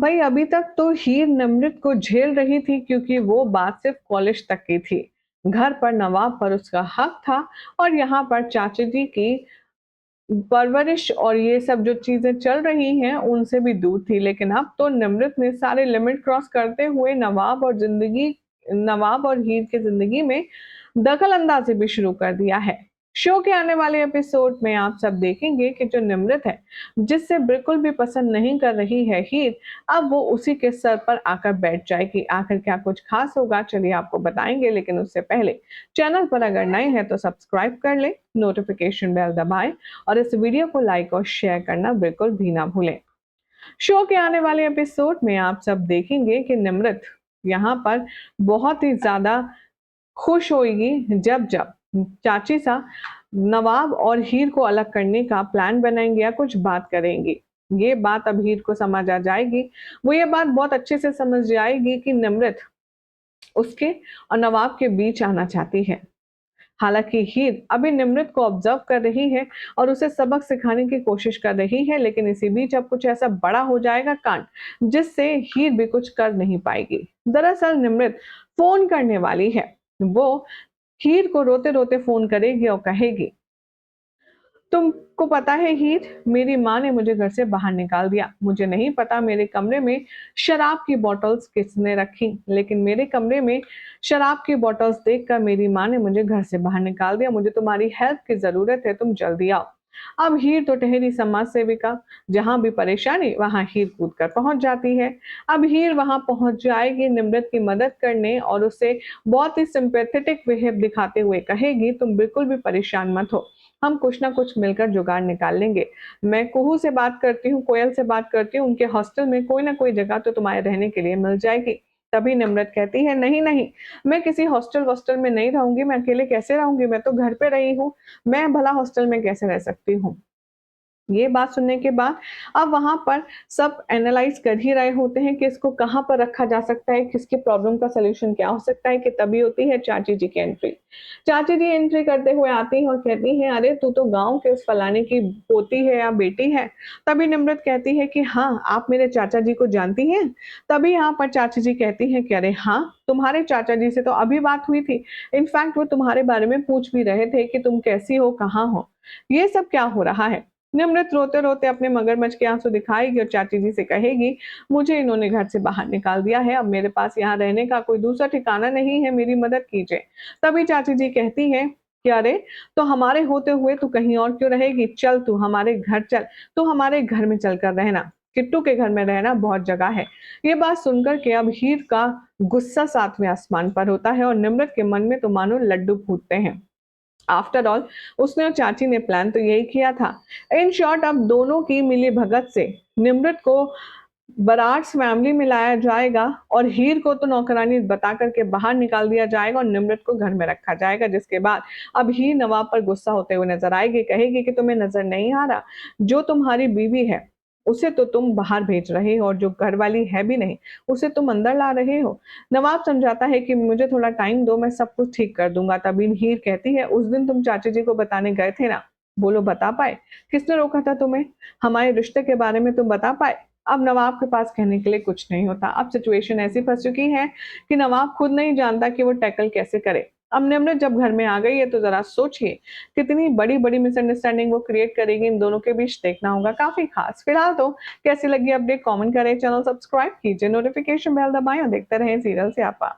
भाई अभी तक तो हीर निमृत को झेल रही थी क्योंकि वो बात सिर्फ कॉलेज तक की थी। घर पर नवाब पर उसका हक था और यहाँ पर चाचा जी की परवरिश और ये सब जो चीजें चल रही हैं उनसे भी दूर थी। लेकिन अब तो निमृत ने सारे लिमिट क्रॉस करते हुए नवाब और हीर की जिंदगी में दखल अंदाजी भी शुरू कर दिया है। शो के आने वाले एपिसोड में आप सब देखेंगे कि जो निमृत है, जिससे बिल्कुल भी पसंद नहीं कर रही है हीर, अब वो उसी के सर पर आकर बैठ जाएगी। आखिर क्या कुछ खास होगा, चलिए आपको बताएंगे। लेकिन उससे पहले चैनल पर अगर नए हैं तो सब्सक्राइब कर ले, नोटिफिकेशन बेल दबाएं और इस वीडियो को लाइक और शेयर करना बिल्कुल भी ना भूलें। शो के आने वाले एपिसोड में आप सब देखेंगे कि निमृत यहाँ पर बहुत ही ज्यादा खुश होएगी जब जब चाची सा नवाब और हीर को अलग करने का प्लान बनाएंगे या कुछ बात करेंगी। ये बात अब हीर को समझ आ जाएगी। वो ये बात बहुत अच्छे से समझ जाएगी कि निमृत उसके और नवाब के बीच आना चाहती है। हालांकि हीर अभी निमृत को ऑब्जर्व कर रही है और उसे सबक सिखाने की कोशिश कर रही है। लेकिन इसी बीच अब कुछ ऐसा बड़ा हो जाएगा कांड, जिससे हीर भी कुछ कर नहीं पाएगी। दरअसल निमृत फोन करने वाली है। वो हीर को रोते रोते फोन करेगी और कहेगी, तुमको पता है हीर, मेरी माँ ने मुझे घर से बाहर निकाल दिया। मुझे नहीं पता मेरे कमरे में शराब की बोतल्स किसने रखी, लेकिन मेरे कमरे में शराब की बोतल्स देखकर मेरी माँ ने मुझे घर से बाहर निकाल दिया। मुझे तुम्हारी हेल्प की जरूरत है, तुम जल्दी आओ। अब हीर तो ठहरी समाज सेविका, जहां भी परेशानी वहां हीर कूद कर पहुंच जाती है। अब हीर वहां पहुंच जाएगी निमृत की मदद करने और उसे बहुत ही सिंपैथेटिक बिहेव दिखाते हुए कहेगी, तुम बिल्कुल भी परेशान मत हो, हम कुछ ना कुछ मिलकर जुगाड़ निकाल लेंगे। मैं कुहू से बात करती हूँ, कोयल से बात करती हूँ, उनके हॉस्टल में कोई ना कोई जगह तो तुम्हारे रहने के लिए मिल जाएगी। तभी निमृत कहती है, नहीं नहीं, मैं किसी हॉस्टल वॉस्टल में नहीं रहूंगी, मैं अकेले कैसे रहूंगी, मैं तो घर पे रही हूँ, मैं भला हॉस्टल में कैसे रह सकती हूँ। ये बात सुनने के बाद अब वहां पर सब एनालाइज कर ही रहे होते हैं कि इसको कहाँ पर रखा जा सकता है, किसके प्रॉब्लम का सलूशन क्या हो सकता है, कि तभी होती है चाची जी की एंट्री। चाची जी एंट्री करते हुए आती हैं और कहती हैं, अरे तू तो गांव के उस फलाने की पोती है या बेटी है। तभी निमृत कहती है कि हाँ, आप मेरे चाचा जी को जानती हैं। तभी यहाँ पर चाची जी कहती हैं कि अरे हाँ, तुम्हारे चाचा जी से तो अभी बात हुई थी। इनफैक्ट वो तुम्हारे बारे में पूछ भी रहे थे कि तुम कैसी हो, कहाँ हो। ये सब क्या हो रहा है। निमृत रोते रोते अपने मगरमच्छ के आंसू दिखाएगी और चाची जी से कहेगी, मुझे इन्होंने घर से बाहर निकाल दिया है, अब मेरे पास यहाँ रहने का कोई दूसरा ठिकाना नहीं है, मेरी मदद कीजिए। तभी चाची जी कहती हैं कि अरे, तो हमारे होते हुए तू कहीं और क्यों रहेगी, चल तू हमारे घर चल, तू हमारे घर में चलकर रहना, किट्टू के घर में रहना बहुत जगह है। ये बात सुनकर के अब हीर का गुस्सा सातवें आसमान पर होता है और निमृत के मन में तो मानो लड्डू फूटते हैं। आफ्टर ऑल उसने और चाची ने प्लान तो यही किया था। इन शॉर्ट अब दोनों की मिली भगत से निमृत को बराट्स फैमिली में लाया जाएगा और हीर को तो नौकरानी बता करके बाहर निकाल दिया जाएगा और निमृत को घर में रखा जाएगा। जिसके बाद अब हीर नवाब पर गुस्सा होते हुए नजर आएगी, कहेगी कि तुम्हें नजर नहीं आ रहा, जो तुम्हारी बीवी है उसे तो तुम बाहर भेज रहे हो और जो घर वाली है भी नहीं उसे तुम अंदर ला रहे हो। नवाब समझाता है कि मुझे थोड़ा टाइम दो, मैं सब कुछ ठीक कर दूंगा। तभी हीर कहती है, उस दिन तुम चाचा जी को बताने गए थे ना, बोलो बता पाए, किसने रोका था तुम्हें, हमारे रिश्ते के बारे में तुम बता पाए। अब नवाब के पास कहने के लिए कुछ नहीं होता। अब सिचुएशन ऐसी फंस चुकी है कि नवाब खुद नहीं जानता कि वो टैकल कैसे करे। अब निमृत जब घर में आ गई है तो जरा सोचिए कितनी बड़ी बड़ी मिसअंडरस्टैंडिंग वो क्रिएट करेगी, इन दोनों के बीच देखना होगा काफी खास। फिलहाल तो कैसी लगी अपडेट कमेंट करें, चैनल सब्सक्राइब कीजिए, नोटिफिकेशन बेल दबाएं और देखते रहें सीरियल से आपा।